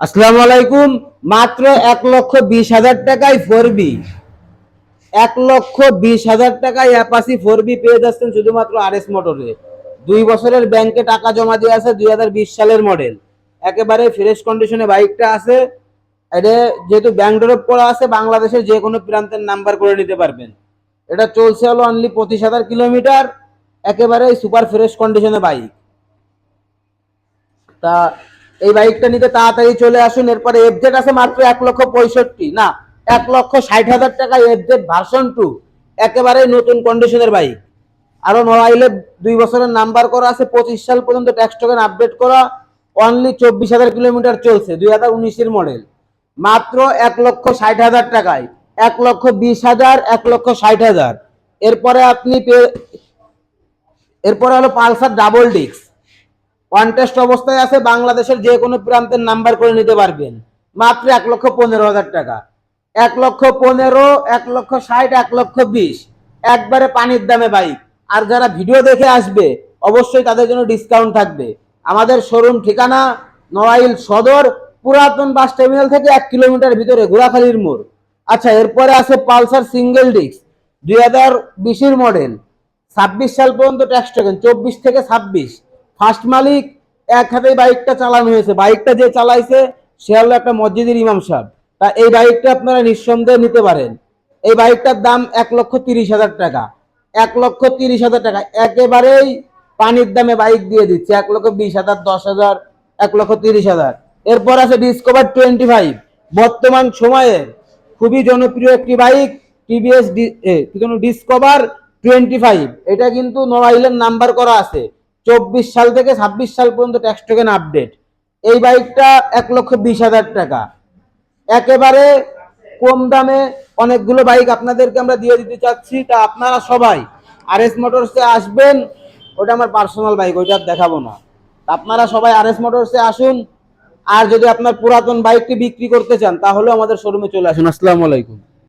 আসসালামু আলাইকুম। মাত্র 1,20,000 টাকায় 4B, 1,20,000 টাকায় অ্যাপাচি 4B পেয়ে যাচ্ছেন শুধুমাত্র আরএস মোটরে। 2 বছরের ব্যাংকে টাকা জমা দিয়ে আছে, 2020 সালের মডেল, একেবারে ফ্রেশ কন্ডিশনে বাইকটা আছে। এটা যেহেতু ব্যাংক ড্রপ করা আছে, বাংলাদেশের যে কোনো প্রান্তের নাম্বার করে নিতে পারবেন। এটা চলছে হলো অনলি 25,000 কিলোমিটার, একেবারে সুপার ফ্রেশ কন্ডিশনে বাইক। তা এই বাইকটা নিতে তাড়াতাড়ি চলে আসুন। এরপরে এফজেড আছে মাত্র 1,65,000 না 1,60,000 টাকা, এফজেড ভার্সন 2, একেবারে নতুন কন্ডিশনের বাইক। আরো নড়াইলে 2 বছরের নাম্বার করা আছে, 25 সাল পর্যন্ত ট্যাক্স টোকেন আপডেট করা, অনলি 24,000 কিলোমিটার চলছে, 2019-এর মডেল, মাত্র 1,60,000 টাকায়। 1,20,000, 1,60,000। এরপরে আপনি এরপরে হলো পালসার ডাবল ডিস্ক, কন্টেস্ট অবস্থায় আছে, বাংলাদেশের যে কোনো প্রান্তের নাম্বার করে নিতে পারবেন, মাত্র 1,15,000 টাকা। 1,15,000, 1,60,000, 1,20,000, একবারে পানির দামে বাইক। আর যারা ভিডিও দেখে আসবে অবশ্যই তাদের জন্য ডিসকাউন্ট থাকবে। আমাদের শোরুম ঠিকানা নড়াইল সদর, পুরাতন বাস টার্মিনাল থেকে 1 কিলোমিটার ভিতরে, ঘোড়াখালীর মোড়। আচ্ছা, এরপরে আছে পালসার সিঙ্গেল ডিস্ক, 2020-এর মডেল, 26 সাল পর্যন্ত ট্যাক্স টোকেন, 24 থেকে 26। ফার্স্ট মালিক, এক হাতে বাইকটা চালানো হয়েছে, বাইকটা যে চালাইছে সে হলো একটা মসজিদের ইমাম সাহেব। তা এই বাইকটা আপনারা নিঃসন্দেহে নিতে পারেন। এই বাইকটার দাম 1,30,000 টাকা। 1,30,000 টাকা, একেবারেই পানির দামে বাইক দিয়ে দিচ্ছে। 1,20,000, 10,000, 1,30,000। এরপর আছে ডিসকভার 25, বর্তমান সময়ের খুবই জনপ্রিয় একটি বাইক, টিভিএস ডিসকভার 25। এটা কিন্তু নড়াইলের নাম্বার করা আছে, 24 সাল থেকে 26 সাল পর্যন্ত ট্যাক্স টোকেন আপডেট। এই বাইকটা 1,20,000 টাকা, একেবারে কম দামে অনেকগুলো বাইক আপনাদেরকে আমরা দিয়ে দিতে চাচ্ছি। তা আপনারা সবাই আরএস মোটরসে আসবেন। ওটা আমার পার্সোনাল বাইক, ওইটা দেখাবো না। আপনারা সবাই আরএস মোটরসে আসুন। আর যদি আপনার পুরাতন বাইকটি বিক্রি করতে চান তাহলে আমাদের শোরুমে চলে আসুন। আসসালামু আলাইকুম।